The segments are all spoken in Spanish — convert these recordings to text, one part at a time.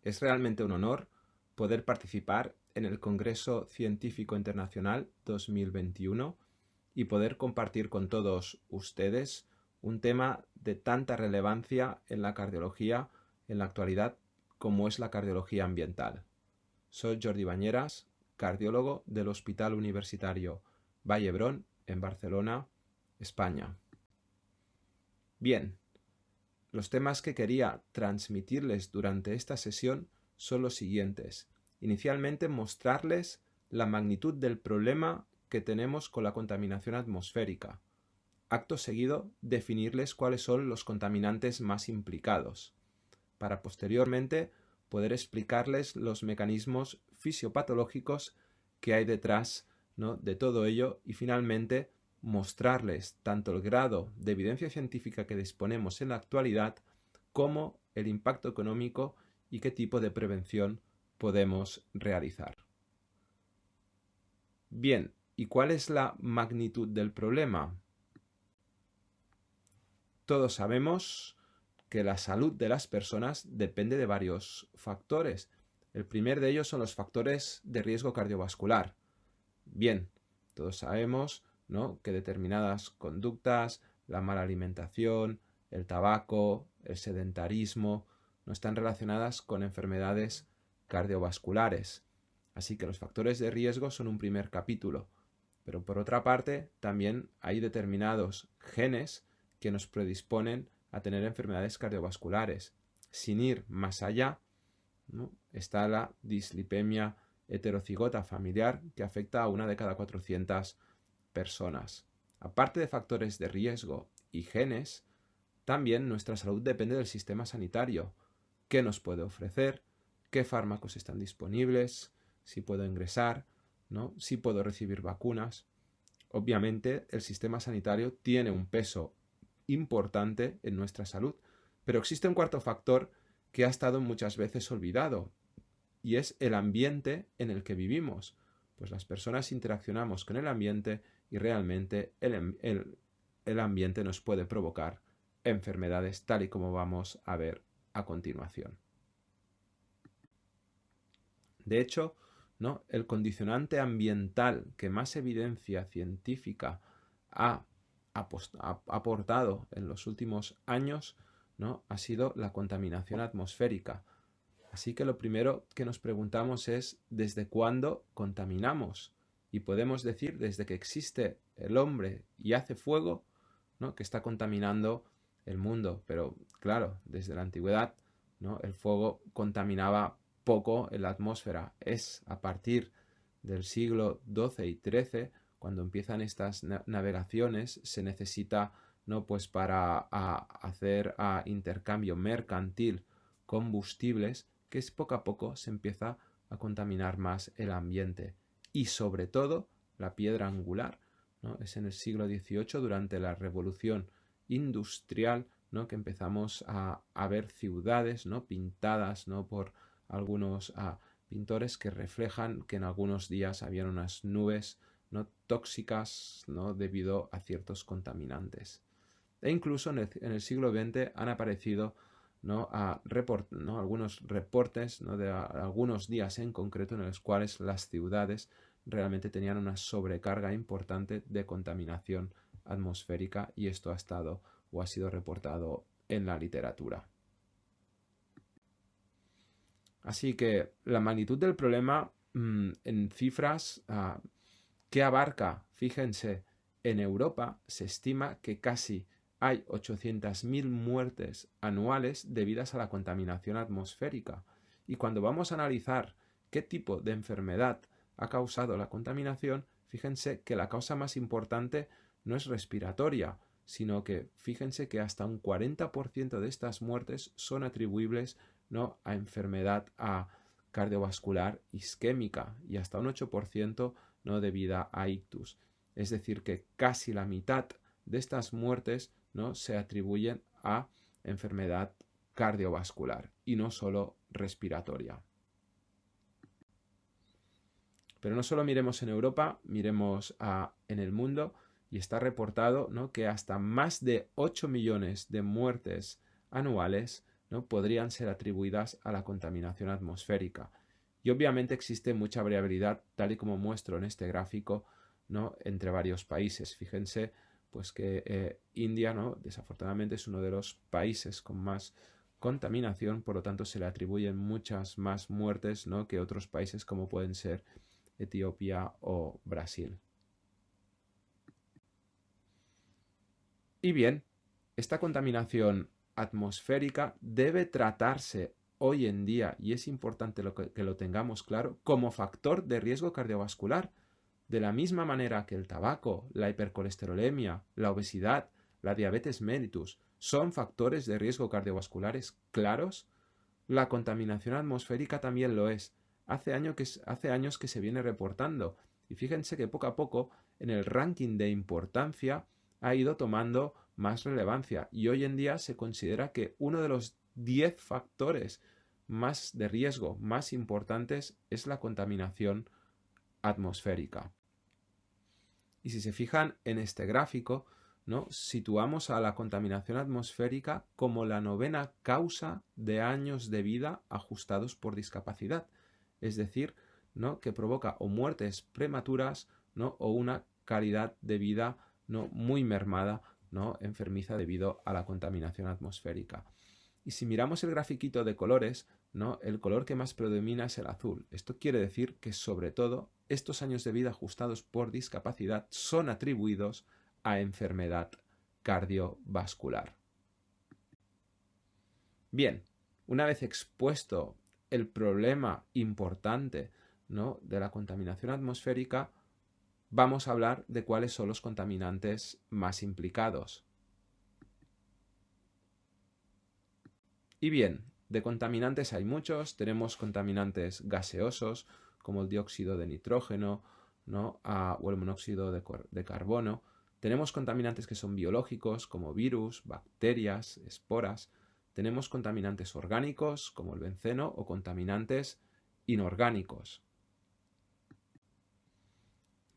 Es realmente un honor poder participar en el Congreso Científico Internacional 2021 y poder compartir con todos ustedes un tema de tanta relevancia en la cardiología en la actualidad como es la cardiología ambiental. Soy Jordi Bañeras, cardiólogo del Hospital Universitario Vall d'Hebron en Barcelona, España. Bien, los temas que quería transmitirles durante esta sesión son los siguientes. Inicialmente, mostrarles la magnitud del problema que tenemos con la contaminación atmosférica. Acto seguido, definirles cuáles son los contaminantes más implicados, para posteriormente poder explicarles los mecanismos fisiopatológicos que hay detrás, ¿no?, de todo ello y finalmente mostrarles tanto el grado de evidencia científica que disponemos en la actualidad como el impacto económico y qué tipo de prevención podemos realizar. Bien, ¿y cuál es la magnitud del problema? Todos sabemos que la salud de las personas depende de varios factores. El primer de ellos son los factores de riesgo cardiovascular. Bien, todos sabemos, ¿no?, que determinadas conductas, la mala alimentación, el tabaco, el sedentarismo, no están relacionadas con enfermedades cardiovasculares. Así que los factores de riesgo son un primer capítulo. Pero por otra parte, también hay determinados genes que nos predisponen a tener enfermedades cardiovasculares. Sin ir más allá, ¿no?, está la dislipemia heterocigota familiar que afecta a 1 de cada 400 personas. Aparte de factores de riesgo y genes, también nuestra salud depende del sistema sanitario. ¿Qué nos puede ofrecer? ¿Qué fármacos están disponibles? ¿Si puedo ingresar? ¿No? ¿Si puedo recibir vacunas? Obviamente, el sistema sanitario tiene un peso importante en nuestra salud, pero existe un cuarto factor que ha estado muchas veces olvidado, y es el ambiente en el que vivimos. Pues las personas interaccionamos con el ambiente y realmente el ambiente nos puede provocar enfermedades, tal y como vamos a ver a continuación. De hecho, ¿no?, el condicionante ambiental que más evidencia científica ha aportado en los últimos años, ¿no?, ha sido la contaminación atmosférica. Así que lo primero que nos preguntamos es ¿desde cuándo contaminamos? Y podemos decir desde que existe el hombre y hace fuego, ¿no?, que está contaminando el mundo. Pero claro, desde la antigüedad, ¿no?, el fuego contaminaba poco en la atmósfera. Es a partir del siglo XII y XIII cuando empiezan estas navegaciones, se necesita, ¿no?, pues para hacer intercambio mercantil combustibles, que es poco a poco se empieza a contaminar más el ambiente. Y sobre todo la piedra angular, ¿no? Es en el siglo XVIII, durante la revolución industrial, ¿no?, que empezamos a ver ciudades, ¿no?, pintadas, ¿no?, por algunos pintores que reflejan que en algunos días habían unas nubes, ¿no?, tóxicas, ¿no?, debido a ciertos contaminantes. E incluso en el siglo XX han aparecido, ¿no?, algunos reportes, ¿no?, de algunos días en concreto en los cuales las ciudades realmente tenían una sobrecarga importante de contaminación atmosférica, y esto ha sido reportado en la literatura. Así que la magnitud del problema en cifras, ¿qué abarca? Fíjense, en Europa se estima que casi hay 800.000 muertes anuales debidas a la contaminación atmosférica. Y cuando vamos a analizar qué tipo de enfermedad ha causado la contaminación, fíjense que la causa más importante no es respiratoria, sino que fíjense que hasta un 40% de estas muertes son atribuibles, ¿no?, a enfermedad cardiovascular isquémica, y hasta un 8%, ¿no?, debida a ictus. Es decir, que casi la mitad de estas muertes, ¿no?, se atribuyen a enfermedad cardiovascular y no solo respiratoria. Pero no solo miremos en Europa, miremos en el mundo, y está reportado, ¿no?, que hasta más de 8 millones de muertes anuales ¿no? podrían ser atribuidas a la contaminación atmosférica. Y obviamente existe mucha variabilidad, tal y como muestro en este gráfico, ¿no? entre varios países. Fíjense pues que India, ¿no? desafortunadamente, es uno de los países con más contaminación, por lo tanto se le atribuyen muchas más muertes, ¿no? que otros países como pueden ser Etiopía o Brasil. Y bien, esta contaminación atmosférica debe tratarse hoy en día, y es importante que lo tengamos claro, como factor de riesgo cardiovascular. De la misma manera que el tabaco, la hipercolesterolemia, la obesidad, la diabetes mellitus son factores de riesgo cardiovasculares claros, la contaminación atmosférica también lo es. Hace años que se viene reportando. Y fíjense que poco a poco en el ranking de importancia ha ido tomando más relevancia. Y hoy en día se considera que uno de los 10 factores más de riesgo más importantes es la contaminación atmosférica. Y si se fijan en este gráfico, ¿no? situamos a la contaminación atmosférica como la 9ª causa de años de vida ajustados por discapacidad. Es decir, ¿no? que provoca o muertes prematuras, ¿no? o una calidad de vida, ¿no? muy mermada, ¿no? enfermiza debido a la contaminación atmosférica. Y si miramos el grafiquito de colores, ¿no? el color que más predomina es el azul. Esto quiere decir que, sobre todo, estos años de vida ajustados por discapacidad son atribuidos a enfermedad cardiovascular. Bien, una vez expuesto el problema importante, ¿no? de la contaminación atmosférica, vamos a hablar de cuáles son los contaminantes más implicados. Y bien, de contaminantes hay muchos. Tenemos contaminantes gaseosos, como el dióxido de nitrógeno, ¿no? o el monóxido de carbono. Tenemos contaminantes que son biológicos, como virus, bacterias, esporas. Tenemos contaminantes orgánicos, como el benceno, o contaminantes inorgánicos.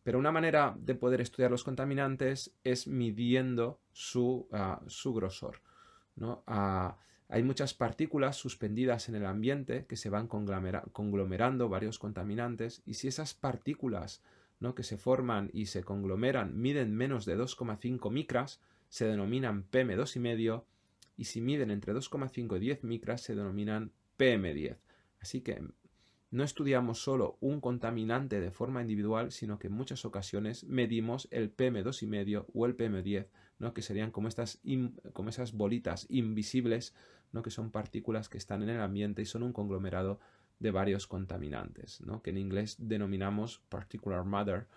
Pero una manera de poder estudiar los contaminantes es midiendo su grosor, ¿no? Hay muchas partículas suspendidas en el ambiente que se van conglomerando varios contaminantes, y si esas partículas, ¿no? que se forman y se conglomeran miden menos de 2,5 micras, se denominan PM2,5, y si miden entre 2,5 y 10 micras se denominan PM10. Así que no estudiamos solo un contaminante de forma individual, sino que en muchas ocasiones medimos el PM2,5 o el PM10, ¿no? que serían como esas bolitas invisibles, ¿no? que son partículas que están en el ambiente y son un conglomerado de varios contaminantes, ¿no? que en inglés denominamos particular matter,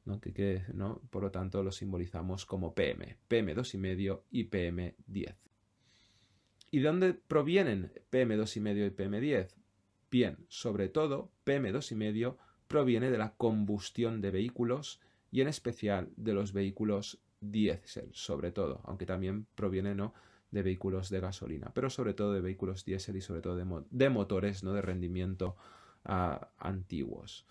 ¿no? ¿no? por lo tanto lo simbolizamos como PM2,5 y PM10. ¿Y de dónde provienen PM2,5 y PM10? Bien, sobre todo PM2,5 proviene de la combustión de vehículos, y en especial de los vehículos diésel, sobre todo, aunque también proviene, ¿no? de vehículos de gasolina, pero sobre todo de vehículos diésel y sobre todo de motores, ¿no? de rendimiento antiguos.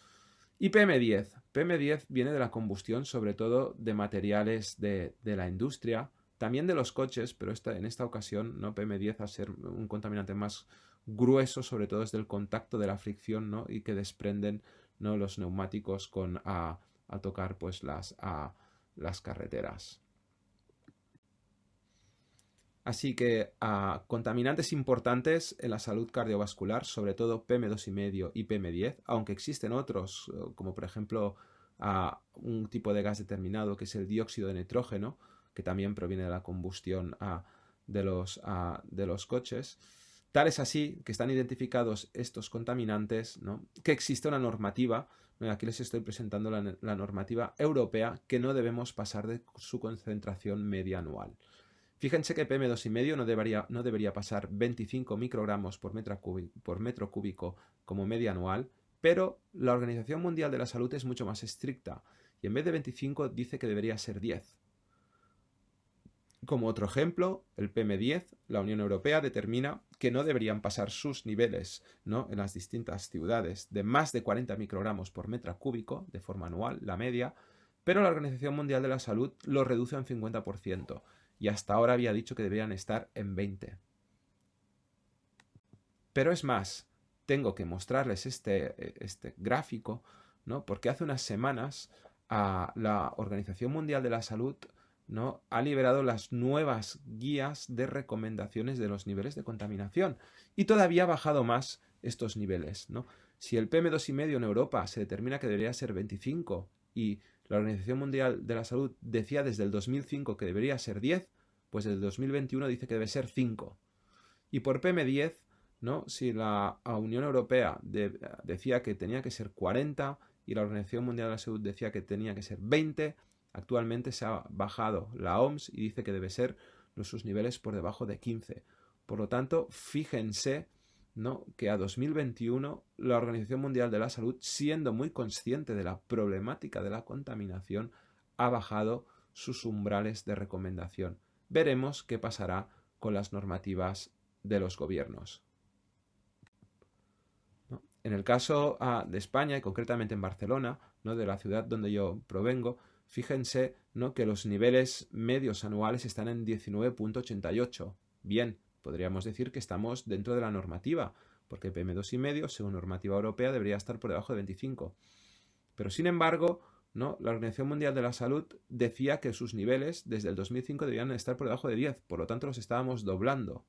Y PM10. PM10 viene de la combustión sobre todo de materiales de la industria, también de los coches, pero en esta ocasión, ¿no? PM10 a ser un contaminante más grueso, sobre todo desde el contacto de la fricción, ¿no? y que desprenden, ¿no? los neumáticos al tocar pues, las carreteras. Así que contaminantes importantes en la salud cardiovascular, sobre todo PM2,5 y PM10, aunque existen otros, como por ejemplo un tipo de gas determinado que es el dióxido de nitrógeno, que también proviene de la combustión de los coches. Tal es así que están identificados estos contaminantes, ¿no? que existe una normativa. Aquí les estoy presentando la normativa europea, que no debemos pasar de su concentración media anual. Fíjense que PM2,5 no debería pasar 25 microgramos por metro cúbico como media anual, pero la Organización Mundial de la Salud es mucho más estricta y en vez de 25 dice que debería ser 10. Como otro ejemplo, el PM10, la Unión Europea determina que no deberían pasar sus niveles, ¿no? en las distintas ciudades de más de 40 microgramos por metro cúbico de forma anual, la media, pero la Organización Mundial de la Salud lo reduce a un 50%. Y hasta ahora había dicho que deberían estar en 20. Pero es más, tengo que mostrarles este gráfico, ¿no? Porque hace unas semanas la Organización Mundial de la Salud, ¿no?, ha liberado las nuevas guías de recomendaciones de los niveles de contaminación y todavía ha bajado más estos niveles, ¿no? Si el PM2,5 en Europa se determina que debería ser 25 y la Organización Mundial de la Salud decía desde el 2005 que debería ser 10, pues desde el 2021 dice que debe ser 5. Y por PM10, ¿no?, si la Unión Europea decía que tenía que ser 40 y la Organización Mundial de la Salud decía que tenía que ser 20, actualmente se ha bajado la OMS y dice que debe ser sus niveles por debajo de 15. Por lo tanto, fíjense, ¿no?, que a 2021 la Organización Mundial de la Salud, siendo muy consciente de la problemática de la contaminación, ha bajado sus umbrales de recomendación. Veremos qué pasará con las normativas de los gobiernos. ¿No? En el caso de España, y concretamente en Barcelona, ¿no?, de la ciudad donde yo provengo, fíjense, ¿no?, que los niveles medios anuales están en 19,88. Bien, podríamos decir que estamos dentro de la normativa, porque PM2,5, según normativa europea, debería estar por debajo de 25. Pero sin embargo, ¿no?, la Organización Mundial de la Salud decía que sus niveles desde el 2005 debían estar por debajo de 10, por lo tanto los estábamos doblando.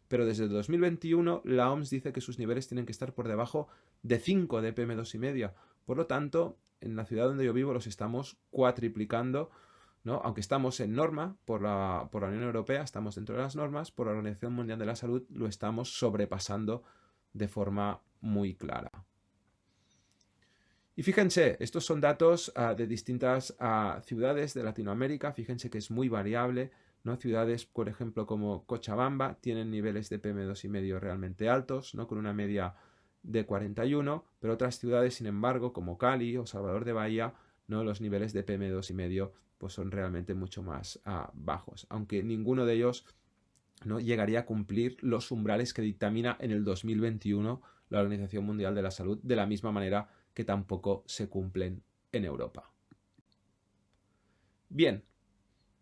Pero desde el 2021 la OMS dice que sus niveles tienen que estar por debajo de 5 de PM2,5. Por lo tanto, en la ciudad donde yo vivo los estamos cuatriplicando, ¿no? Aunque estamos en norma por la Unión Europea, estamos dentro de las normas, por la Organización Mundial de la Salud lo estamos sobrepasando de forma muy clara. Y fíjense, estos son datos de distintas ciudades de Latinoamérica. Fíjense que es muy variable, ¿no? Ciudades, por ejemplo, como Cochabamba, tienen niveles de PM2,5 realmente altos, ¿no?, con una media de 41, pero otras ciudades, sin embargo, como Cali o Salvador de Bahía, ¿no?, los niveles de PM2,5 pues son realmente mucho más bajos, aunque ninguno de ellos, ¿no?, llegaría a cumplir los umbrales que dictamina en el 2021 la Organización Mundial de la Salud, de la misma manera que tampoco se cumplen en Europa. Bien,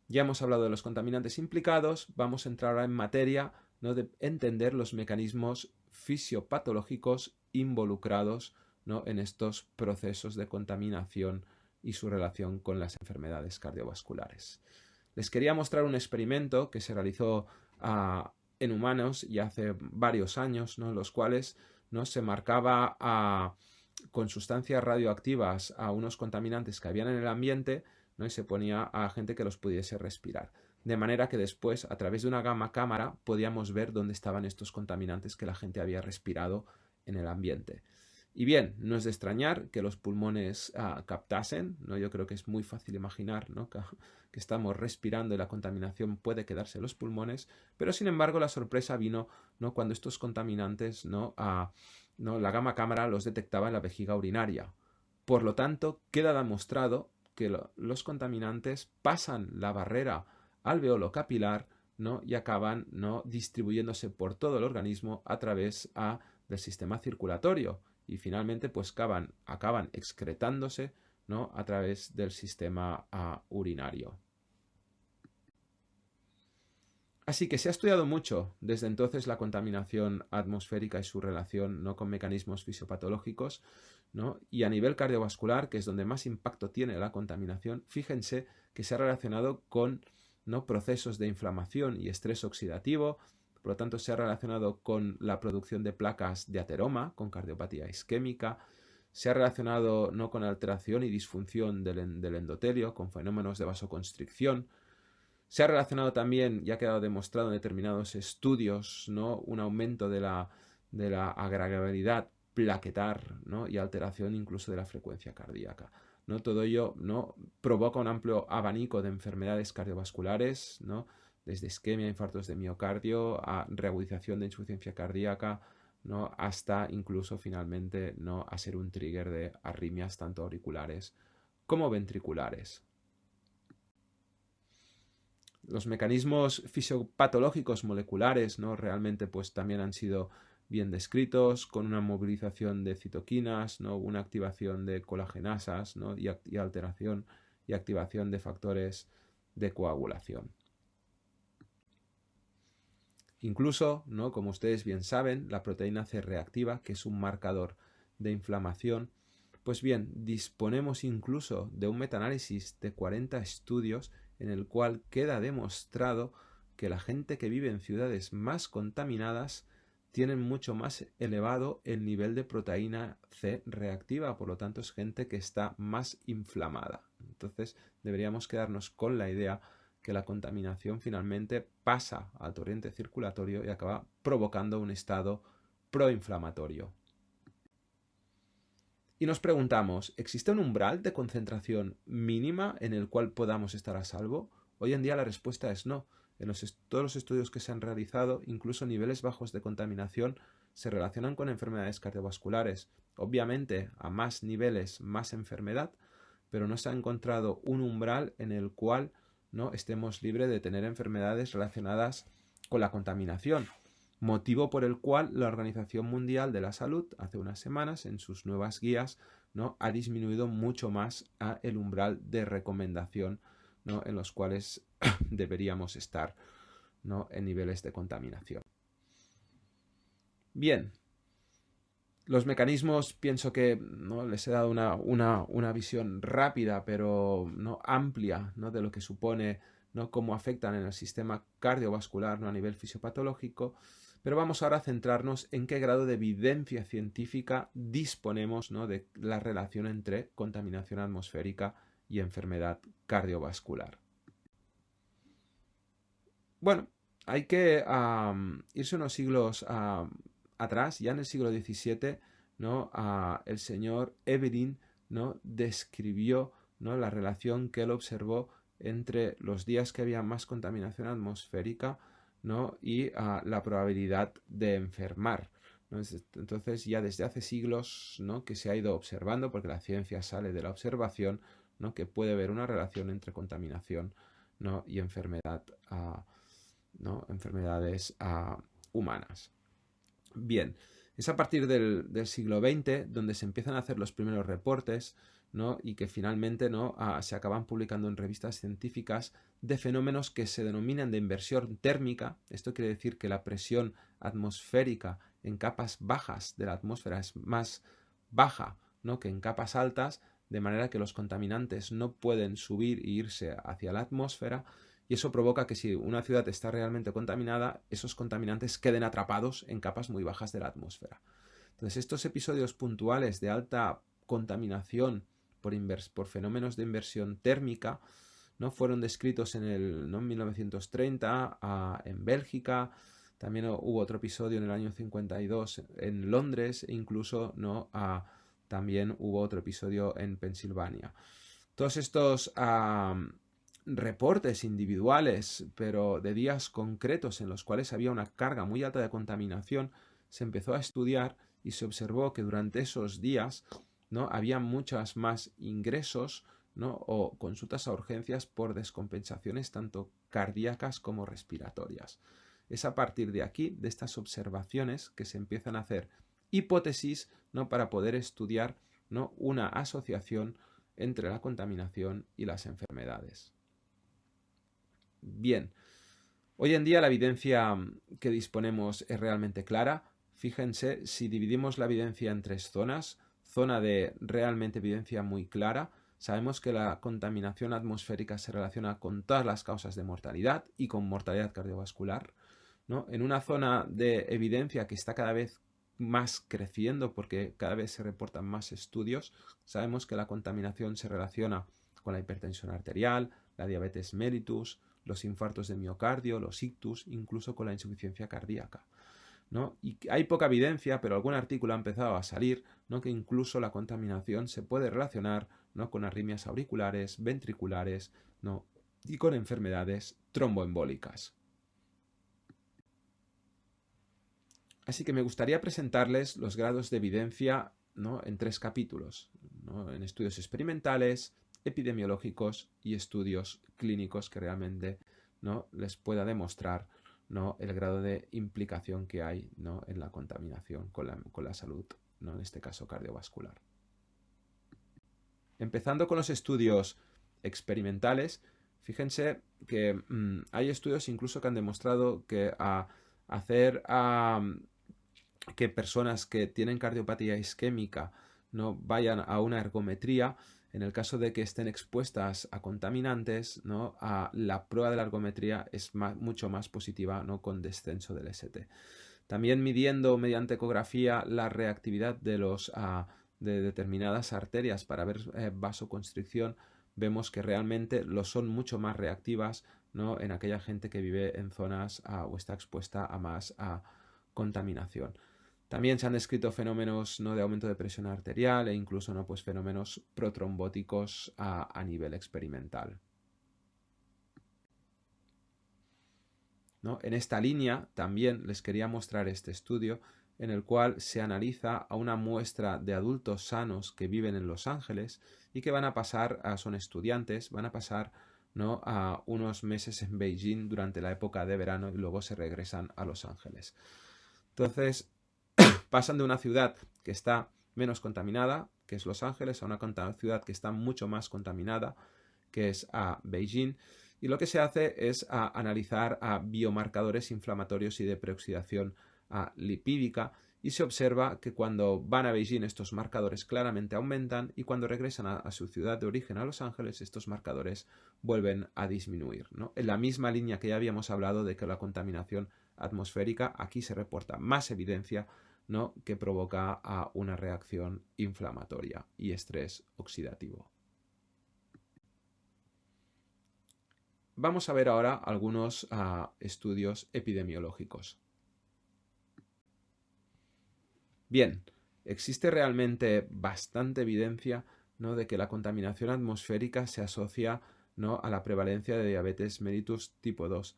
ya hemos hablado de los contaminantes implicados, vamos a entrar ahora en materia, ¿no?, de entender los mecanismos fisiopatológicos involucrados, ¿no?, en estos procesos de contaminación y su relación con las enfermedades cardiovasculares. Les quería mostrar un experimento que se realizó en humanos ya hace varios años, ¿no?, en los cuales, ¿no?, se marcaba con sustancias radioactivas a unos contaminantes que habían en el ambiente, ¿no?, y se ponía a gente que los pudiese respirar. De manera que después, a través de una gamma cámara, podíamos ver dónde estaban estos contaminantes que la gente había respirado en el ambiente. Y bien, no es de extrañar que los pulmones captasen, ¿no? Yo creo que es muy fácil imaginar, ¿no?, que estamos respirando y la contaminación puede quedarse en los pulmones, pero sin embargo la sorpresa vino, ¿no?, cuando estos contaminantes, ¿no?, la gamma cámara los detectaba en la vejiga urinaria. Por lo tanto, queda demostrado que los contaminantes pasan la barrera alveolo capilar, ¿no?, y acaban, ¿no?, distribuyéndose por todo el organismo a través del sistema circulatorio y finalmente pues acaban excretándose, ¿no?, a través del sistema urinario. Así que se ha estudiado mucho desde entonces la contaminación atmosférica y su relación, ¿no?, con mecanismos fisiopatológicos, ¿no? Y a nivel cardiovascular, que es donde más impacto tiene la contaminación, fíjense que se ha relacionado con, ¿no?, procesos de inflamación y estrés oxidativo, por lo tanto se ha relacionado con la producción de placas de ateroma, con cardiopatía isquémica, se ha relacionado, ¿no?, con alteración y disfunción del endotelio, con fenómenos de vasoconstricción. Se ha relacionado también, y ha quedado demostrado en determinados estudios, ¿no?, un aumento de la agregabilidad plaquetar, ¿no?, y alteración incluso de la frecuencia cardíaca, ¿no? Todo ello, ¿no?, provoca un amplio abanico de enfermedades cardiovasculares, ¿no?, desde isquemia, infartos de miocardio, a reagudización de insuficiencia cardíaca, ¿no?, hasta incluso finalmente, ¿no?, a ser un trigger de arritmias tanto auriculares como ventriculares. Los mecanismos fisiopatológicos moleculares, ¿no?, realmente pues también han sido bien descritos, con una movilización de citoquinas, ¿no?, una activación de colagenasas, ¿no?, y alteración y activación de factores de coagulación. Incluso, ¿no?, como ustedes bien saben, la proteína C reactiva, que es un marcador de inflamación, pues bien, disponemos incluso de un metaanálisis de 40 estudios en el cual queda demostrado que la gente que vive en ciudades más contaminadas tienen mucho más elevado el nivel de proteína C reactiva, por lo tanto es gente que está más inflamada. Entonces deberíamos quedarnos con la idea que la contaminación finalmente pasa al torrente circulatorio y acaba provocando un estado proinflamatorio. Y nos preguntamos, ¿existe un umbral de concentración mínima en el cual podamos estar a salvo? Hoy en día la respuesta es no. En todos los estudios que se han realizado, incluso niveles bajos de contaminación se relacionan con enfermedades cardiovasculares. Obviamente, a más niveles, más enfermedad, pero no se ha encontrado un umbral en el cual no estemos libres de tener enfermedades relacionadas con la contaminación. Motivo por el cual la Organización Mundial de la Salud hace unas semanas en sus nuevas guías, ¿no?, ha disminuido mucho más el umbral de recomendación, ¿no?, en los cuales deberíamos estar, ¿no?, en niveles de contaminación. Bien, los mecanismos pienso que, ¿no?, les he dado una visión rápida pero no amplia, ¿no?, de lo que supone, ¿no?, cómo afectan en el sistema cardiovascular, ¿no?, a nivel fisiopatológico. Pero vamos ahora a centrarnos en qué grado de evidencia científica disponemos, ¿no?, de la relación entre contaminación atmosférica y enfermedad cardiovascular. Bueno, hay que irse unos siglos atrás, ya en el siglo XVII, ¿no?, el señor Evelyn, ¿no?, describió, ¿no?, la relación que él observó entre los días que había más contaminación atmosférica, ¿no?, y la probabilidad de enfermar, ¿no? Entonces ya desde hace siglos, ¿no?, que se ha ido observando, porque la ciencia sale de la observación, ¿no?, que puede haber una relación entre contaminación, ¿no?, y enfermedad, ¿no?, enfermedades humanas. Bien, es a partir del siglo XX donde se empiezan a hacer los primeros reportes, ¿no?, y que finalmente, ¿no?, se acaban publicando en revistas científicas de fenómenos que se denominan de inversión térmica. Esto quiere decir que la presión atmosférica en capas bajas de la atmósfera es más baja, ¿no?, que en capas altas, de manera que los contaminantes no pueden subir e irse hacia la atmósfera. Y eso provoca que si una ciudad está realmente contaminada, esos contaminantes queden atrapados en capas muy bajas de la atmósfera. Entonces, estos episodios puntuales de alta contaminación por fenómenos de inversión térmica, ¿no?, fueron descritos en 1930 en Bélgica. También hubo otro episodio en el año 52 en Londres e incluso, ¿no?, también hubo otro episodio en Pensilvania. Todos estos reportes individuales, pero de días concretos en los cuales había una carga muy alta de contaminación, se empezó a estudiar y se observó que durante esos días, ¿no?, había muchas más ingresos, ¿no?, o consultas a urgencias por descompensaciones tanto cardíacas como respiratorias. Es a partir de aquí, de estas observaciones, que se empiezan a hacer hipótesis, ¿no?, para poder estudiar, ¿no?, una asociación entre la contaminación y las enfermedades. Bien, hoy en día la evidencia que disponemos es realmente clara. Fíjense, si dividimos la evidencia en tres zonas, zona de realmente evidencia muy clara, sabemos que la contaminación atmosférica se relaciona con todas las causas de mortalidad y con mortalidad cardiovascular, ¿no? En una zona de evidencia que está cada vez más creciendo porque cada vez se reportan más estudios, sabemos que la contaminación se relaciona con la hipertensión arterial, la diabetes mellitus, los infartos de miocardio, los ictus, incluso con la insuficiencia cardíaca, ¿no? Y hay poca evidencia, pero algún artículo ha empezado a salir, ¿no?, que incluso la contaminación se puede relacionar, ¿no?, con arritmias auriculares, ventriculares, ¿no?, y con enfermedades tromboembólicas. Así que me gustaría presentarles los grados de evidencia, ¿no?, en tres capítulos, ¿no?, en estudios experimentales, epidemiológicos y estudios clínicos que realmente, ¿no?, les pueda demostrar, ¿no?, el grado de implicación que hay, ¿no?, en la contaminación con la salud, ¿no?, en este caso cardiovascular. Empezando con los estudios experimentales, fíjense que hay estudios incluso que han demostrado que hacer que personas que tienen cardiopatía isquémica no vayan a una ergometría. En el caso de que estén expuestas a contaminantes, ¿no? La prueba de la ergometría es mucho más positiva, ¿no? Con descenso del ST. También midiendo mediante ecografía la reactividad de determinadas arterias para ver vasoconstricción, vemos que realmente lo son mucho más reactivas, ¿no? En aquella gente que vive en zonas o está expuesta a más contaminación. También se han descrito fenómenos, ¿no? De aumento de presión arterial e incluso, ¿no? Pues fenómenos protrombóticos a nivel experimental, ¿no? En esta línea también les quería mostrar este estudio en el cual se analiza a una muestra de adultos sanos que viven en Los Ángeles y que van a pasar, son estudiantes, van a pasar, ¿no? a unos meses en Beijing durante la época de verano y luego se regresan a Los Ángeles. Entonces, pasan de una ciudad que está menos contaminada, que es Los Ángeles, a una ciudad que está mucho más contaminada, que es Beijing. Y lo que se hace es analizar biomarcadores inflamatorios y de preoxidación lipídica, y se observa que cuando van a Beijing estos marcadores claramente aumentan y cuando regresan a su ciudad de origen, a Los Ángeles, estos marcadores vuelven a disminuir, ¿no? En la misma línea que ya habíamos hablado de que la contaminación atmosférica, aquí se reporta más evidencia, ¿no? que provoca una reacción inflamatoria y estrés oxidativo. Vamos a ver ahora algunos estudios epidemiológicos. Bien, existe realmente bastante evidencia, ¿no? de que la contaminación atmosférica se asocia, ¿no? a la prevalencia de diabetes mellitus tipo 2.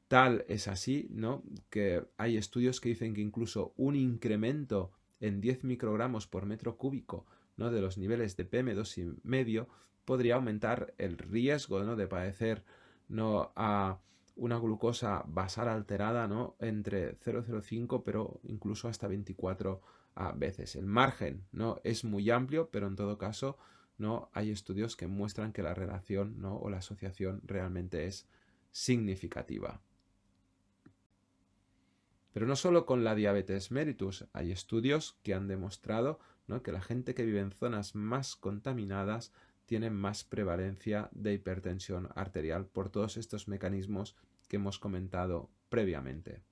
Tal es así, ¿no? que hay estudios que dicen que incluso un incremento en 10 microgramos por metro cúbico, ¿no? de los niveles de PM2,5 podría aumentar el riesgo, ¿no? de padecer, ¿no? a una glucosa basal alterada, ¿no? entre 0,05 pero incluso hasta 24 veces. El margen, ¿no? es muy amplio, pero en todo caso, ¿no? hay estudios que muestran que la relación, ¿no? o la asociación realmente es significativa. Pero no solo con la diabetes mellitus, hay estudios que han demostrado, ¿no? que la gente que vive en zonas más contaminadas tiene más prevalencia de hipertensión arterial por todos estos mecanismos que hemos comentado previamente.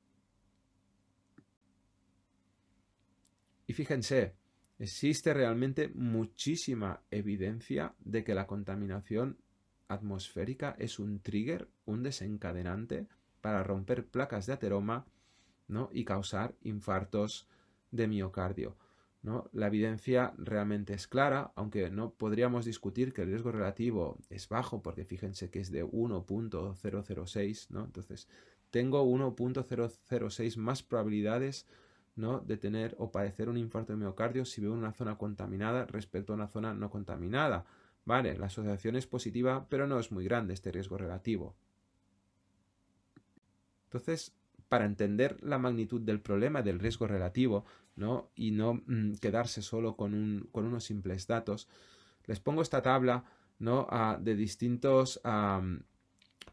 Y fíjense, existe realmente muchísima evidencia de que la contaminación atmosférica es un trigger, un desencadenante para romper placas de ateroma, ¿no? y causar infartos de miocardio, ¿no? La evidencia realmente es clara, aunque no podríamos discutir que el riesgo relativo es bajo, porque fíjense que es de 1.006, ¿no? Entonces, tengo 1.006 más probabilidades, ¿no? de tener o padecer un infarto de miocardio si vivo en una zona contaminada respecto a una zona no contaminada. Vale, la asociación es positiva, pero no es muy grande este riesgo relativo. Entonces, para entender la magnitud del problema del riesgo relativo, ¿no? y no quedarse solo con unos simples datos, les pongo esta tabla, ¿no? de distintos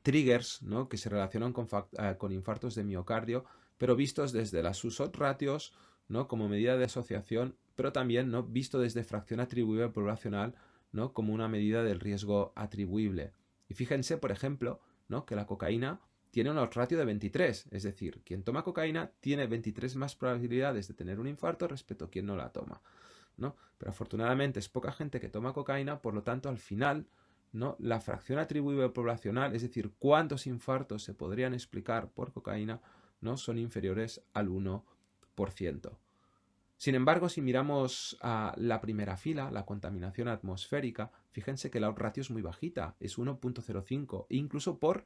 triggers, ¿no? que se relacionan con infartos de miocardio, pero vistos desde las SUSOT ratios, ¿no? como medida de asociación, pero también, ¿no? visto desde fracción atribuible poblacional, ¿no? como una medida del riesgo atribuible. Y fíjense, por ejemplo, ¿no? que la cocaína tiene un ratio de 23, es decir, quien toma cocaína tiene 23 más probabilidades de tener un infarto respecto a quien no la toma, ¿no? Pero afortunadamente es poca gente que toma cocaína, por lo tanto al final, ¿no? la fracción atribuible poblacional, es decir, cuántos infartos se podrían explicar por cocaína, ¿no? son inferiores al 1%. Sin embargo, si miramos a la primera fila, la contaminación atmosférica, fíjense que la ratio es muy bajita, es 1.05, e incluso por,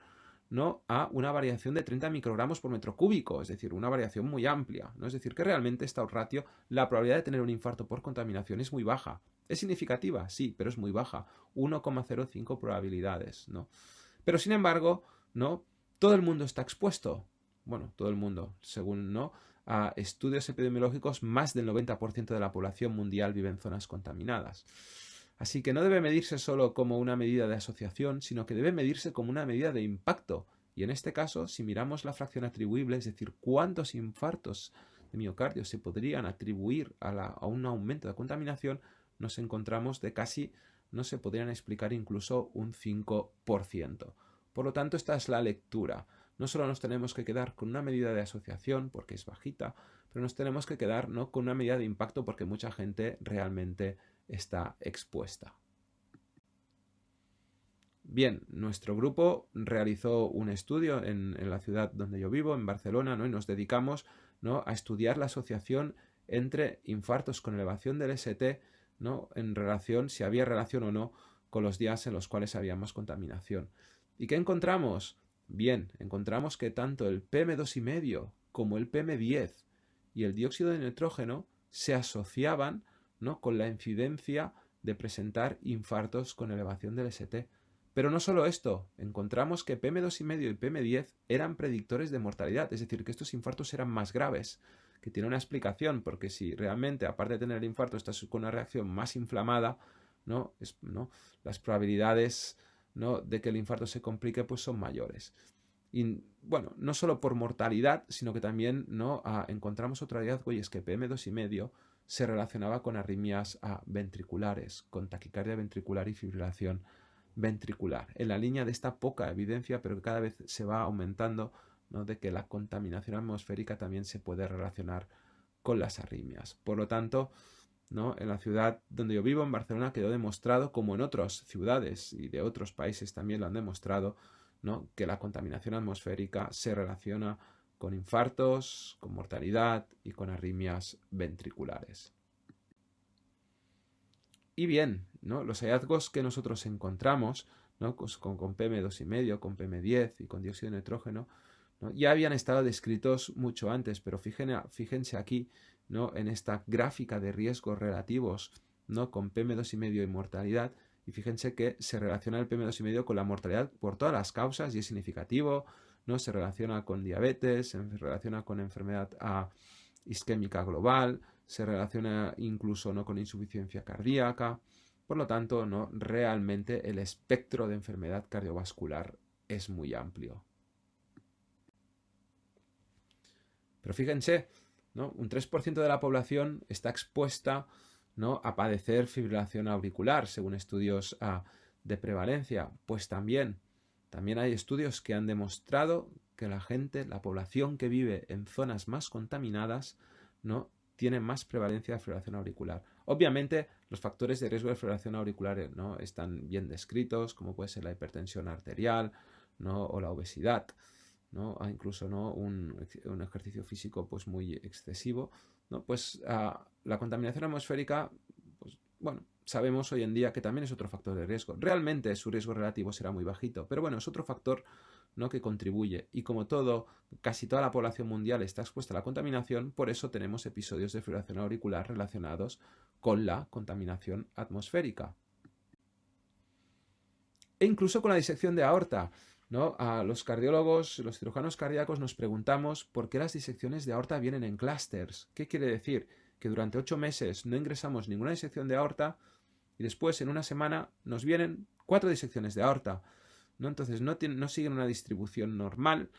¿no? a una variación de 30 microgramos por metro cúbico, es decir, una variación muy amplia, ¿no? Es decir, que realmente esta ratio, la probabilidad de tener un infarto por contaminación es muy baja. ¿Es significativa? Sí, pero es muy baja, 1,05 probabilidades, ¿no? Pero sin embargo, ¿no? todo el mundo está expuesto. Bueno, todo el mundo, según, ¿no? a estudios epidemiológicos, más del 90% de la población mundial vive en zonas contaminadas. Así que no debe medirse solo como una medida de asociación, sino que debe medirse como una medida de impacto Y en este caso, si miramos la fracción atribuible, es decir, cuántos infartos de miocardio se podrían atribuir a un aumento de contaminación, nos encontramos de casi, no se podrían explicar incluso un 5%. Por lo tanto, esta es la lectura. No solo nos tenemos que quedar con una medida de asociación, porque es bajita, pero nos tenemos que quedar, ¿no?, con una medida de impacto porque mucha gente realmente está expuesta. Bien, nuestro grupo realizó un estudio en la ciudad donde yo vivo, en Barcelona, ¿no?, y nos dedicamos, ¿no?, a estudiar la asociación entre infartos con elevación del ST, ¿no?, en relación, si había relación o no, con los días en los cuales había más contaminación. ¿Y qué encontramos? Bien, encontramos que tanto el PM2,5 como el PM10 y el dióxido de nitrógeno se asociaban, ¿no?, con la incidencia de presentar infartos con elevación del ST. Pero no solo esto, encontramos que PM2,5 y PM10 eran predictores de mortalidad, es decir, que estos infartos eran más graves, que tiene una explicación, porque si realmente, aparte de tener el infarto, estás con una reacción más inflamada, ¿no?, las probabilidades, ¿no?, de que el infarto se complique pues son mayores. Y bueno, no solo por mortalidad, sino que también, ¿no?, encontramos otro hallazgo, y es que PM2,5 se relacionaba con arritmias ventriculares, con taquicardia ventricular y fibrilación ventricular, en la línea de esta poca evidencia, pero que cada vez se va aumentando, ¿no?, de que la contaminación atmosférica también se puede relacionar con las arritmias. Por lo tanto, ¿no?, en la ciudad donde yo vivo, en Barcelona, quedó demostrado, como en otras ciudades y de otros países también lo han demostrado, ¿no?, que la contaminación atmosférica se relaciona con infartos, con mortalidad y con arritmias ventriculares. Y bien, ¿no?, los hallazgos que nosotros encontramos, ¿no?, con PM2,5, con PM10 y con dióxido de nitrógeno, ¿no?, ya habían estado descritos mucho antes, pero fíjense aquí, ¿no?, en esta gráfica de riesgos relativos, ¿no?, con PM2,5 y mortalidad, y fíjense que se relaciona el PM2,5 con la mortalidad por todas las causas y es significativo, ¿no?, se relaciona con diabetes, se relaciona con enfermedad isquémica global, se relaciona incluso, ¿no?, con insuficiencia cardíaca. Por lo tanto, ¿no?, realmente el espectro de enfermedad cardiovascular es muy amplio. Pero fíjense, ¿no?, un 3% de la población está expuesta, ¿no?, a padecer fibrilación auricular, según estudios de prevalencia. Pues también hay estudios que han demostrado que la gente, la población que vive en zonas más contaminadas, ¿no?, tiene más prevalencia de fibrilación auricular. Obviamente, los factores de riesgo de fibrilación auricular, ¿no?, están bien descritos, como puede ser la hipertensión arterial, ¿no?, o la obesidad, ¿no?, incluso, ¿no?, un ejercicio físico pues muy excesivo, ¿no? Pues la contaminación atmosférica, pues bueno, sabemos hoy en día que también es otro factor de riesgo. Realmente su riesgo relativo será muy bajito, pero bueno, es otro factor, ¿no?, que contribuye. Y como casi toda la población mundial está expuesta a la contaminación, por eso tenemos episodios de fibrilación auricular relacionados con la contaminación atmosférica. E incluso con la disección de aorta, ¿no? A los cardiólogos, los cirujanos cardíacos nos preguntamos por qué las disecciones de aorta vienen en clústeres. ¿Qué quiere decir? Que durante 8 meses no ingresamos ninguna disección de aorta y después en una semana nos vienen 4 disecciones de aorta, ¿no? Entonces no siguen una distribución normal,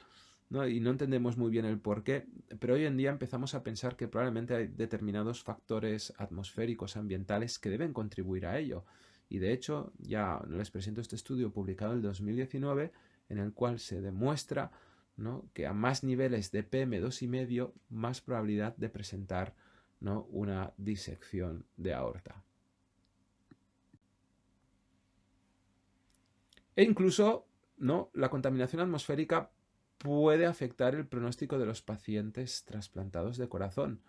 ¿no?, y no entendemos muy bien el por qué, pero hoy en día empezamos a pensar que probablemente hay determinados factores atmosféricos, ambientales, que deben contribuir a ello. Y de hecho, ya les presento este estudio publicado en el 2019, en el cual se demuestra, ¿no?, que a más niveles de PM2,5, más probabilidad de presentar, ¿no?, una disección de aorta. E incluso, ¿no?, la contaminación atmosférica puede afectar el pronóstico de los pacientes trasplantados de corazón,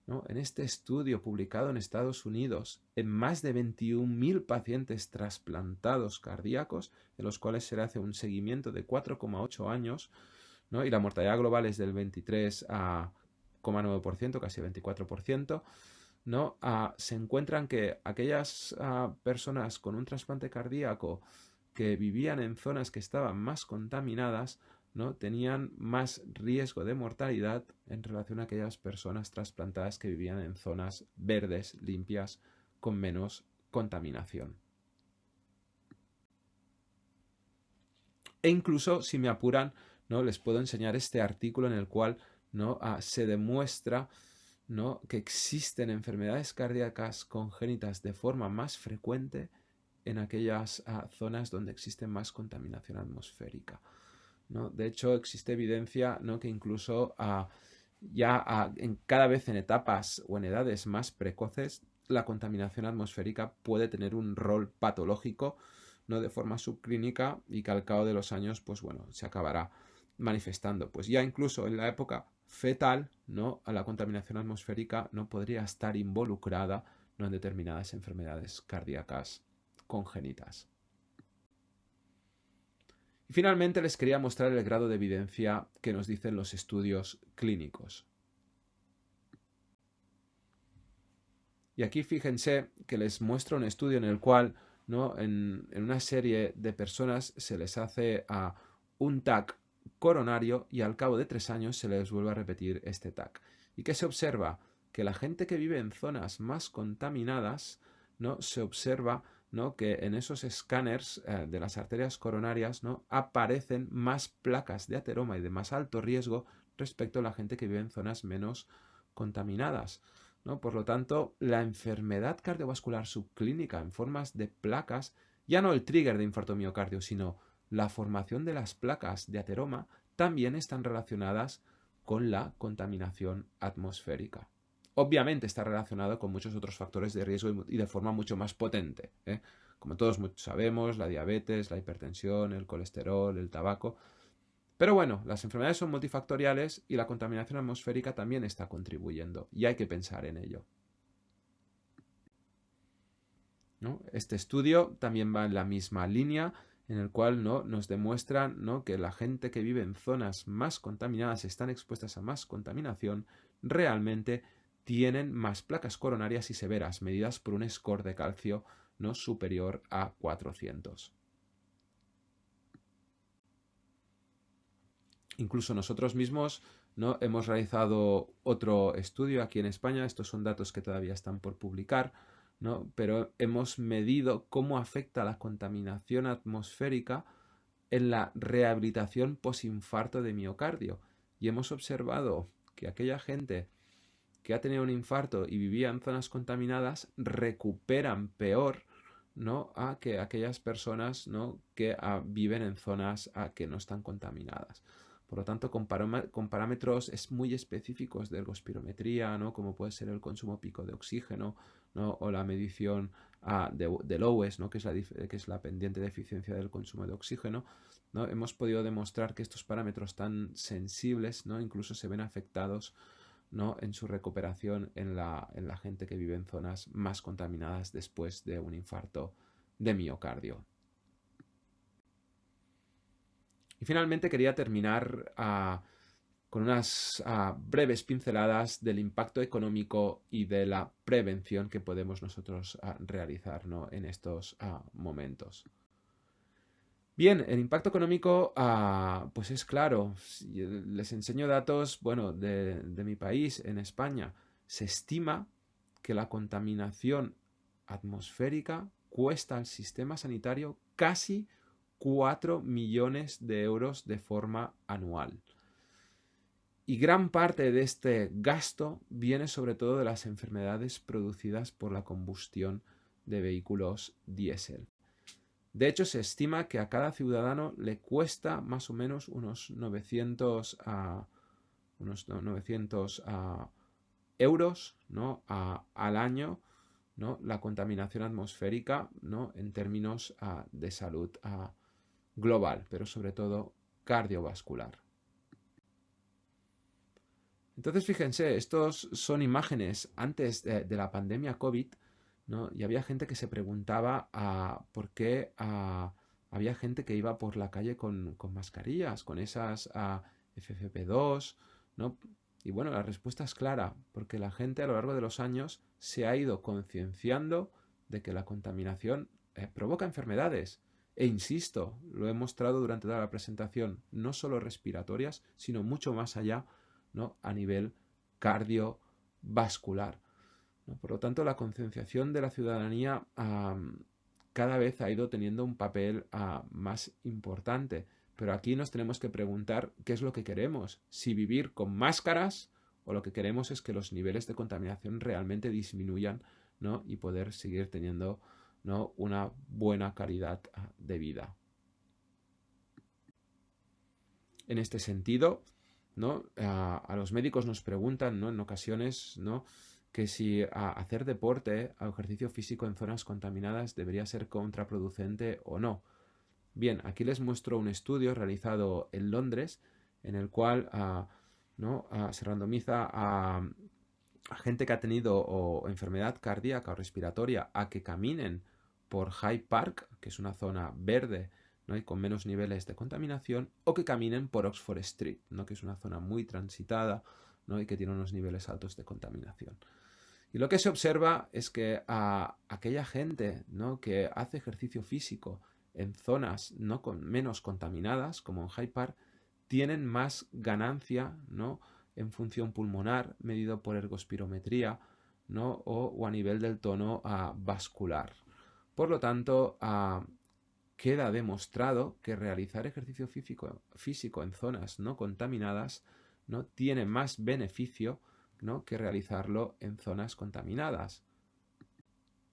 ¿no? En este estudio publicado en Estados Unidos, en más de 21.000 pacientes trasplantados cardíacos, de los cuales se le hace un seguimiento de 4,8 años, ¿no?, y la mortalidad global es del 23,9%, casi 24%, ¿no?, se encuentran que aquellas personas con un trasplante cardíaco que vivían en zonas que estaban más contaminadas, ¿no?, tenían más riesgo de mortalidad en relación a aquellas personas trasplantadas que vivían en zonas verdes, limpias, con menos contaminación. E incluso, si me apuran, ¿no? Les puedo enseñar este artículo en el cual, ¿no? Se demuestra, ¿no? que existen enfermedades cardíacas congénitas de forma más frecuente en aquellas zonas donde existe más contaminación atmosférica, ¿no? De hecho, existe evidencia, ¿no? que incluso cada vez en etapas o en edades más precoces, la contaminación atmosférica puede tener un rol patológico, ¿no? de forma subclínica, y que al cabo de los años, pues bueno, se acabará manifestando. Pues ya incluso en la época fetal, ¿no? a la contaminación atmosférica no podría estar involucrada, ¿no? en determinadas enfermedades cardíacas congénitas. Y finalmente les quería mostrar el grado de evidencia que nos dicen los estudios clínicos. Y aquí fíjense que les muestro un estudio en el cual, ¿no? en una serie de personas se les hace un TAC coronario y al cabo de 3 años se les vuelve a repetir este TAC. ¿Y qué se observa? Que la gente que vive en zonas más contaminadas, ¿no? se observa, ¿no? que en esos escáneres de las arterias coronarias, ¿no? aparecen más placas de ateroma y de más alto riesgo respecto a la gente que vive en zonas menos contaminadas, ¿no? Por lo tanto, la enfermedad cardiovascular subclínica en formas de placas, ya no el trigger de infarto miocardio, sino la formación de las placas de ateroma, también están relacionadas con la contaminación atmosférica. Obviamente está relacionado con muchos otros factores de riesgo y de forma mucho más potente, ¿eh? Como todos sabemos, la diabetes, la hipertensión, el colesterol, el tabaco. Pero bueno, las enfermedades son multifactoriales y la contaminación atmosférica también está contribuyendo y hay que pensar en ello, ¿no? Este estudio también va en la misma línea, en el cual, ¿no? nos demuestran, ¿no? que la gente que vive en zonas más contaminadas, están expuestas a más contaminación, realmente tienen más placas coronarias y severas, medidas por un score de calcio, ¿no? superior a 400. Incluso nosotros mismos, ¿no? hemos realizado otro estudio aquí en España. Estos son datos que todavía están por publicar, ¿no? pero hemos medido cómo afecta la contaminación atmosférica en la rehabilitación posinfarto de miocardio. Y hemos observado que aquella gente que ha tenido un infarto y vivía en zonas contaminadas recuperan peor, ¿no? que aquellas personas, ¿no? que viven en zonas que no están contaminadas. Por lo tanto, con parámetros muy específicos de ergospirometría, ¿no? como puede ser el consumo pico de oxígeno, ¿no? o la medición del OES, ¿no? que es la pendiente de eficiencia del consumo de oxígeno, ¿no? hemos podido demostrar que estos parámetros tan sensibles, ¿no? incluso se ven afectados, ¿no? en su recuperación en la gente que vive en zonas más contaminadas después de un infarto de miocardio. Y finalmente quería terminar con unas breves pinceladas del impacto económico y de la prevención que podemos nosotros realizar, ¿no? en estos momentos. Bien, el impacto económico, pues es claro. Les enseño datos, bueno, de mi país, en España. Se estima que la contaminación atmosférica cuesta al sistema sanitario casi 4 millones de euros de forma anual. Y gran parte de este gasto viene sobre todo de las enfermedades producidas por la combustión de vehículos diésel. De hecho, se estima que a cada ciudadano le cuesta más o menos unos 900 euros, ¿no? al año, ¿no? la contaminación atmosférica, ¿no? en términos de salud global, pero sobre todo cardiovascular. Entonces, fíjense, estos son imágenes antes de la pandemia COVID, ¿no? Y había gente que se preguntaba por qué había gente que iba por la calle con mascarillas, con esas FFP2, ¿no? Y bueno, la respuesta es clara, porque la gente a lo largo de los años se ha ido concienciando de que la contaminación provoca enfermedades. E insisto, lo he mostrado durante toda la presentación, no solo respiratorias, sino mucho más allá, ¿no? a nivel cardiovascular, ¿no? Por lo tanto, la concienciación de la ciudadanía cada vez ha ido teniendo un papel más importante, Pero aquí nos tenemos que preguntar qué es lo que queremos. Si vivir con máscaras o lo que queremos es que los niveles de contaminación realmente disminuyan, ¿no? Y poder seguir teniendo, ¿no? Una buena calidad de vida. En este sentido, ¿no? A los médicos nos preguntan, ¿no? En ocasiones, ¿no? Que si hacer deporte o ejercicio físico en zonas contaminadas debería ser contraproducente o no. Bien, aquí les muestro un estudio realizado en Londres en el cual ¿no? Se randomiza a gente que ha tenido enfermedad cardíaca o respiratoria a que caminen por Hyde Park, que es una zona verde, ¿no? Y con menos niveles de contaminación, o que caminen por Oxford Street, ¿no? Que es una zona muy transitada, ¿no? Y que tiene unos niveles altos de contaminación. Y lo que se observa es que a aquella gente, ¿no? Que hace ejercicio físico en zonas menos contaminadas, como en Hyde Park, tienen más ganancia, ¿no? En función pulmonar, medido por ergospirometría, ¿no? O a nivel del tono vascular. Por lo tanto, queda demostrado que realizar ejercicio físico en zonas no contaminadas, ¿no? Tiene más beneficio, ¿no? que realizarlo en zonas contaminadas.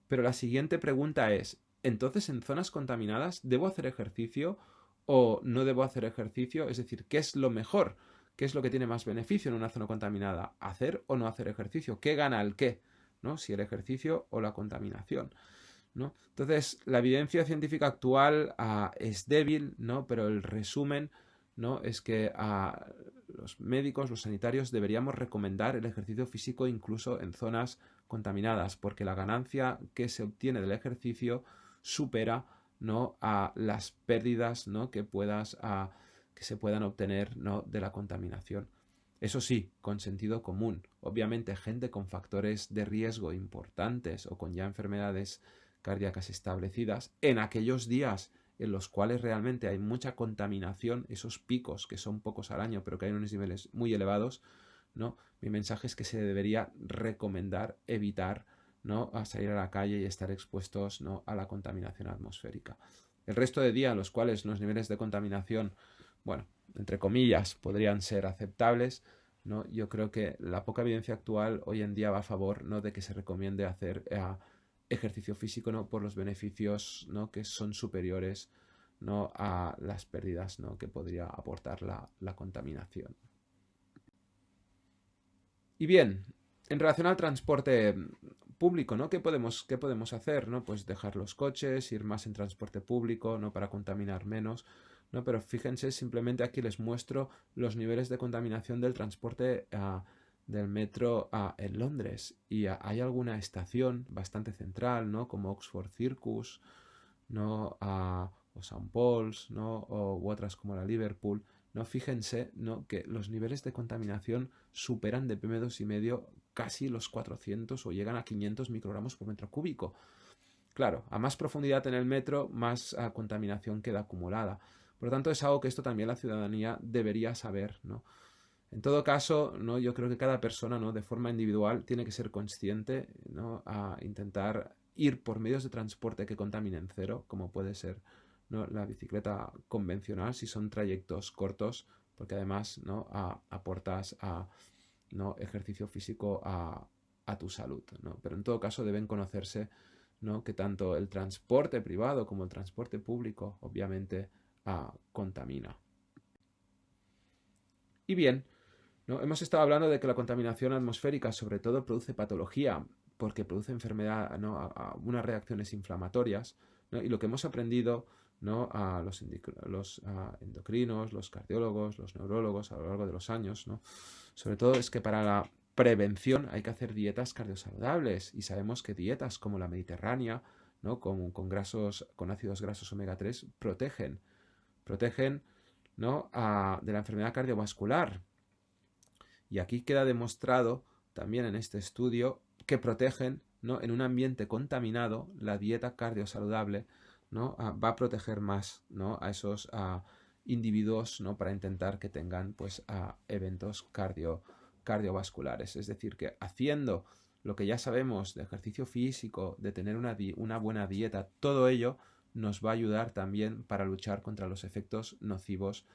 Pero la siguiente pregunta es, ¿entonces en zonas contaminadas debo hacer ejercicio o no debo hacer ejercicio? Es decir, ¿qué es lo mejor? ¿Qué es lo que tiene más beneficio en una zona contaminada? ¿Hacer o no hacer ejercicio? ¿Qué gana el qué? ¿No? Si el ejercicio o la contaminación, ¿no? Entonces, la evidencia científica actual es débil, ¿no? Pero el resumen, ¿no? es que los médicos, los sanitarios, deberíamos recomendar el ejercicio físico incluso en zonas contaminadas, porque la ganancia que se obtiene del ejercicio supera, ¿no? a las pérdidas, ¿no? que se puedan obtener, ¿no? de la contaminación. Eso sí, con sentido común. Obviamente, gente con factores de riesgo importantes o con ya enfermedades cardíacas establecidas, en aquellos días en los cuales realmente hay mucha contaminación, esos picos que son pocos al año, pero que hay unos niveles muy elevados, ¿no? Mi mensaje es que se debería recomendar evitar, ¿no? a salir a la calle y estar expuestos, ¿no? a la contaminación atmosférica. El resto de días en los cuales los niveles de contaminación, bueno, entre comillas, podrían ser aceptables, ¿no? Yo creo que la poca evidencia actual hoy en día va a favor, ¿no? de que se recomiende hacer ejercicio físico, ¿no? por los beneficios, ¿no? que son superiores, ¿no? a las pérdidas, ¿no? que podría aportar la contaminación. Y bien, en relación al transporte público, ¿no? ¿Qué podemos hacer? ¿No? Pues dejar los coches, ir más en transporte público, ¿no? para contaminar menos, ¿no? Pero fíjense, simplemente aquí les muestro los niveles de contaminación del transporte del metro en Londres. Y hay alguna estación bastante central, ¿no? Como Oxford Circus, ¿no? O St. Paul's, ¿no? u otras como la Liverpool, ¿no? Fíjense, ¿no? que los niveles de contaminación superan de PM2,5 casi los 400 o llegan a 500 microgramos por metro cúbico. Claro, a más profundidad en el metro, más contaminación queda acumulada. Por lo tanto, es algo que esto también la ciudadanía debería saber, ¿no? En todo caso, ¿no? yo creo que cada persona, ¿no? de forma individual, tiene que ser consciente, ¿no? a intentar ir por medios de transporte que contaminen cero, como puede ser, ¿no? la bicicleta convencional, si son trayectos cortos, porque además, ¿no? aportas ¿no? ejercicio físico a tu salud, ¿no? Pero en todo caso deben conocerse, ¿no? que tanto el transporte privado como el transporte público obviamente contamina. Y bien, ¿no? hemos estado hablando de que la contaminación atmosférica sobre todo produce patología porque produce enfermedad, ¿no? unas reacciones inflamatorias, ¿no? Y lo que hemos aprendido, ¿no? a los endocrinos, los cardiólogos, los neurólogos a lo largo de los años, ¿no? sobre todo es que para la prevención hay que hacer dietas cardiosaludables y sabemos que dietas como la mediterránea, ¿no? con ácidos grasos omega 3 protegen, ¿no? de la enfermedad cardiovascular. Y aquí queda demostrado también en este estudio que protegen, ¿no? en un ambiente contaminado, la dieta cardiosaludable, ¿no? va a proteger más, ¿no? a esos individuos, ¿no? para intentar que tengan pues, eventos cardiovasculares. Es decir, que haciendo lo que ya sabemos de ejercicio físico, de tener una buena dieta, todo ello nos va a ayudar también para luchar contra los efectos nocivos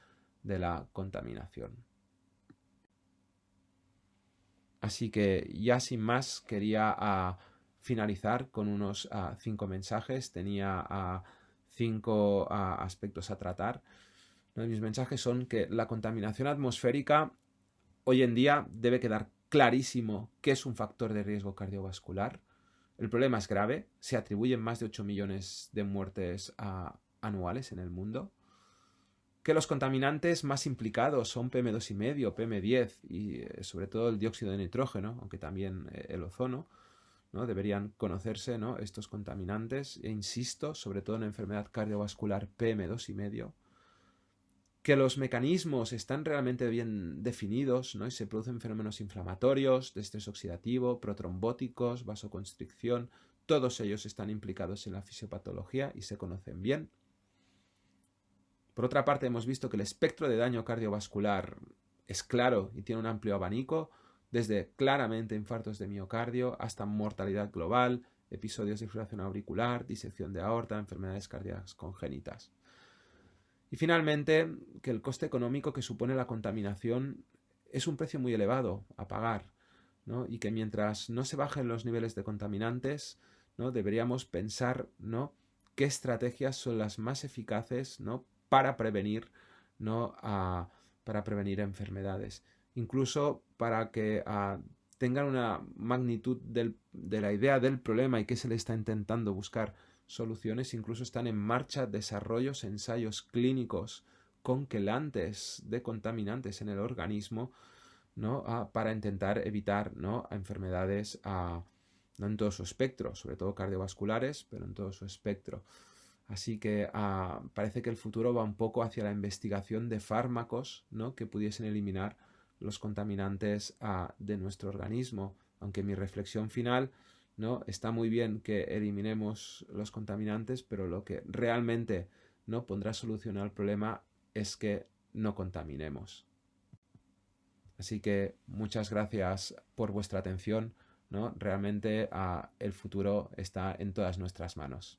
de la contaminación. Así que ya sin más quería finalizar con unos 5 mensajes. Tenía 5 aspectos a tratar. Uno de mis mensajes son que la contaminación atmosférica hoy en día debe quedar clarísimo que es un factor de riesgo cardiovascular. El problema es grave, se atribuyen más de 8 millones de muertes anuales en el mundo. Que los contaminantes más implicados son PM2,5, PM10 y sobre todo el dióxido de nitrógeno, aunque también el ozono, ¿no? Deberían conocerse, ¿no?, estos contaminantes, e insisto, sobre todo en la enfermedad cardiovascular PM2,5. Que los mecanismos están realmente bien definidos, ¿no?, y se producen fenómenos inflamatorios, de estrés oxidativo, protrombóticos, vasoconstricción, todos ellos están implicados en la fisiopatología y se conocen bien. Por otra parte, hemos visto que el espectro de daño cardiovascular es claro y tiene un amplio abanico, desde claramente infartos de miocardio hasta mortalidad global, episodios de fibrilación auricular, disección de aorta, enfermedades cardíacas congénitas. Y finalmente, que el coste económico que supone la contaminación es un precio muy elevado a pagar, ¿no? Y que mientras no se bajen los niveles de contaminantes, ¿no?, deberíamos pensar, ¿no?, qué estrategias son las más eficaces, ¿no?, para prevenir, ¿no?, para prevenir enfermedades. Incluso para que tengan una magnitud de la idea del problema y que se le está intentando buscar soluciones, incluso están en marcha desarrollos, ensayos clínicos con quelantes de contaminantes en el organismo, ¿no?, para intentar evitar, ¿no?, enfermedades no en todo su espectro, sobre todo cardiovasculares, pero en todo su espectro. Así que parece que el futuro va un poco hacia la investigación de fármacos, ¿no?, que pudiesen eliminar los contaminantes de nuestro organismo. Aunque mi reflexión final, ¿no?, está muy bien que eliminemos los contaminantes, pero lo que realmente no pondrá solución al problema es que no contaminemos. Así que muchas gracias por vuestra atención, ¿no? Realmente el futuro está en todas nuestras manos.